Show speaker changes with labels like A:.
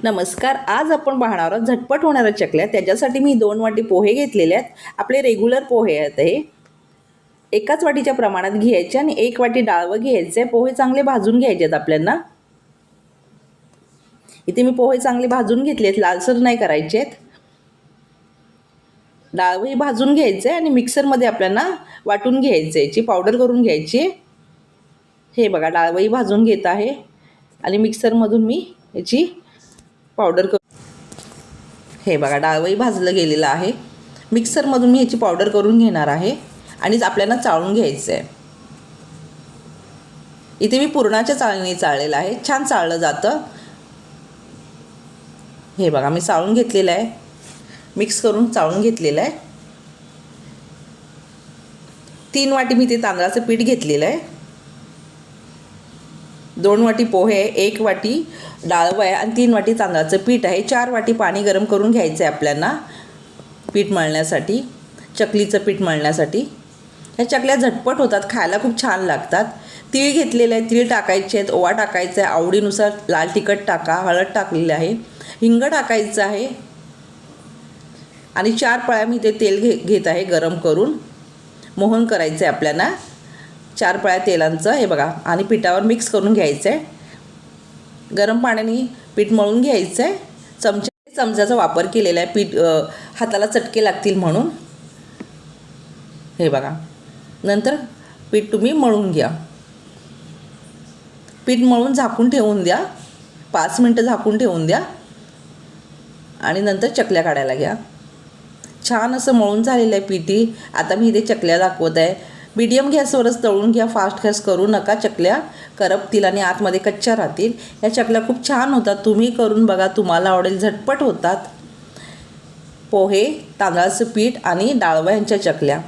A: नमस्कार. आज आपण पाहणार आहोत झटपट होणाऱ्या चकल्या. त्याच्यासाठी मी 2 वाटी पोहे घेतलेले आहेत. आपले रेग्युलर पोहे आहेत हे. एकाच वाटीच्या प्रमाणात घ्यायचे आणि 1 वाटी डाळवं घ्यायचे. पोहे चांगले भाजून घ्यायचे आहेत आपल्याला. इथे मी पोहे चांगले भाजून घेतलेत, लालसर नाही करायचे आहेत. डाळवंही भाजून घ्यायचे आणि मिक्सरमध्ये आपल्याला वाटून घ्यायचे, याची पावडर करून घ्यायची. हे बघा, डाळवंही भाजून घेत आहे आणि मिक्सरमधून मी याची पावडर हे बघा, डाळवंही भाजलं गेलेलं आहे. मिक्सरमधून मी ह्याची पावडर करून घेणार आहे आणि आपल्याला चाळून घ्यायचं आहे. इथे मी पुरणाच्या चाळणीने चाळलेलं आहे, छान चाळलं जातं. हे बघा, मी चाळून घेतलेलं आहे, मिक्स करून चाळून घेतलेलं आहे. 3 वाटी मी ते तांदळाचं पीठ घेतलेलं आहे. 2 वाटी पोहे आहे, 1 वाटी डाळवं आहे आणि 3 वाटी तांदळाचं पीठ आहे. 4 वाटी पाणी गरम करून घ्यायचं आहे आपल्याला पीठ मळण्यासाठी, चकलीचं पीठ मळण्यासाठी. ह्या चकल्या झटपट होतात, खायला खूप छान लागतात. तीळ घेतलेले आहे, तीळ टाकायचे आहेत, ओवा टाकायचा आहे, आवडीनुसार लाल तिखट टाका, हळद टाकलेली आहे, हिंग टाकायचं आहे आणि 4 पळ्या मी ते तेल घेत आहे गरम करून. मोहन करायचं आहे आपल्याला 4 पळ्या तेलांचं. हे बघा, आणि पिठावर मिक्स करून घ्यायचं आहे. गरम पाण्याने पीठ मळून घ्यायचं आहे. चमच्याचा वापर केलेला आहे, पीठ हाताला चटके लागतील म्हणून. हे बघा, नंतर पीठ तुम्ही मळून घ्या. पीठ मळून झाकून ठेवून द्या, 5 मिनटं झाकून ठेवून द्या आणि नंतर चकल्या काढायला घ्या. छान असं मळून झालेलं आहे पिठी. आता मी इथे चकल्या दाखवत आहे. मीडियम गॅसवरच तळून घ्या, फास्ट गॅस करू नका. चकल्या करपतील आणि आतमध्ये कच्च्या राहतील. या चकल्या खूप छान होतात, तुम्ही करून बघा, तुम्हाला आवडेल. झटपट होतात. पोहे, तांदळाचं पीठ आणि डाळवा यांच्या चकल्या.